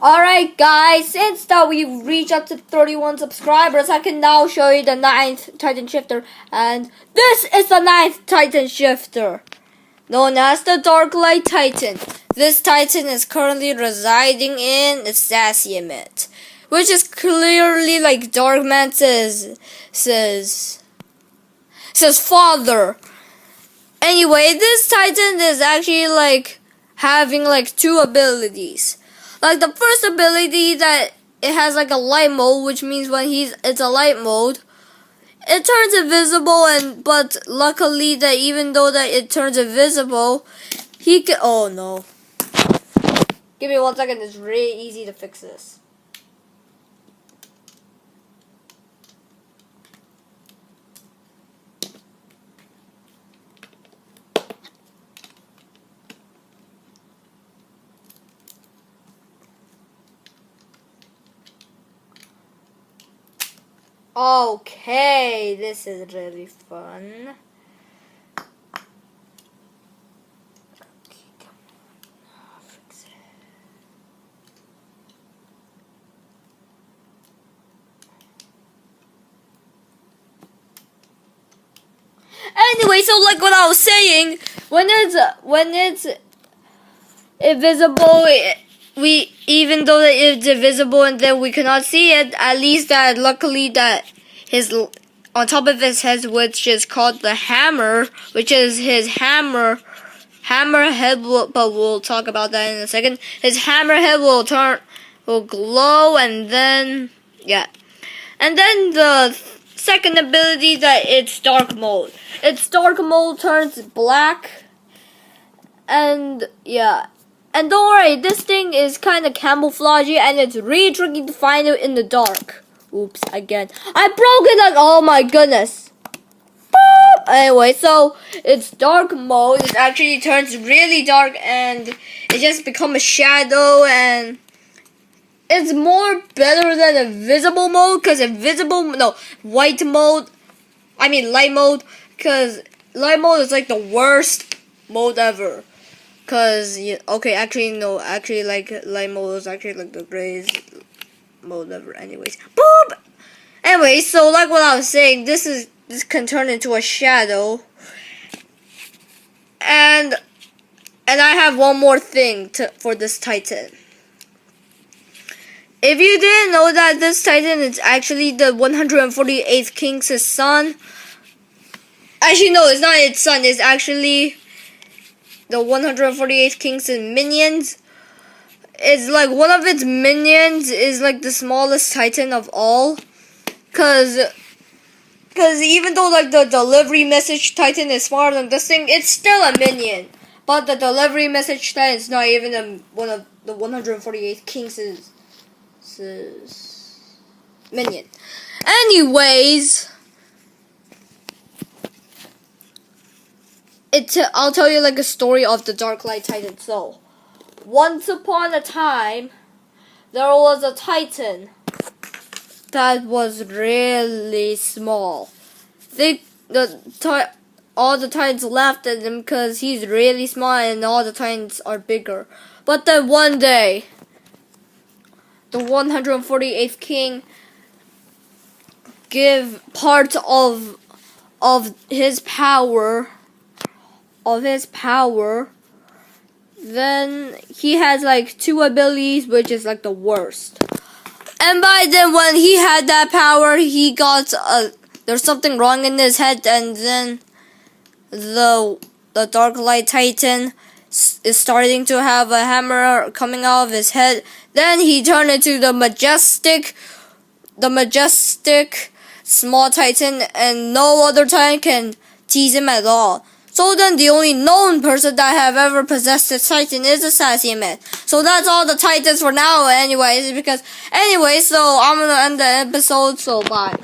Alright guys, since that we've reached up to 31 subscribers, I can now show you the 9th Titan Shifter. And this is the 9th Titan Shifter, known as the Darklight Titan. This Titan is currently residing in Sasiamet, which is clearly like Darkman says father. Anyway, this Titan is actually like having like two abilities. Like the first ability that it has like a light mode, which means when it's a light mode, it turns invisible. But luckily that even though that it turns invisible, he can. Oh no! Give me 1 second. It's really easy to fix this. Okay, this is really fun. Anyway, so like what I was saying, when it's invisible, even though it's invisible and then we cannot see it, at least that luckily that his on top of his head, which is called the hammer, which is his hammer head, but we'll talk about that in a second. His hammer head will glow, and then and then the second ability that it's dark mode. Its dark mode turns black, and and don't worry, this thing is kind of camouflagey, and it's really tricky to find it in the dark. Oops, again. I broke it, oh my goodness. Boop. Anyway, so its dark mode, it actually turns really dark, and it just becomes a shadow, and it's more better than invisible mode, because light mode, because light mode is like the worst mode ever. Cause light mode is actually like the greatest mode ever. Anyways, boop. Anyway, so like what I was saying, this can turn into a shadow, and I have one more thing for this Titan. If you didn't know that this Titan is actually the 148th King's son. Actually, no, it's not its son. It's actually the 148th King's minions. It's like one of its minions is like the smallest Titan of all. Cause even though like the delivery message Titan is smaller than this thing, it's still a minion. But the delivery message Titan is not even one of the 148th King's minion. Anyways, I'll tell you like a story of the Darklight Titan. So, once upon a time, there was a Titan that was really small. All the Titans laughed at him because he's really small and all the Titans are bigger. But then one day, the 148th King give part of his power. Then he has like two abilities, which is like the worst. And by then, when he had that power, he got there's something wrong in his head, and then the Darklight Titan is starting to have a hammer coming out of his head. Then he turned into the majestic small Titan, and no other Titan can tease him at all. So then the only known person that have ever possessed this Titan is Sasiamet. So that's all the Titans for now anyways, so I'm gonna end the episode, so bye.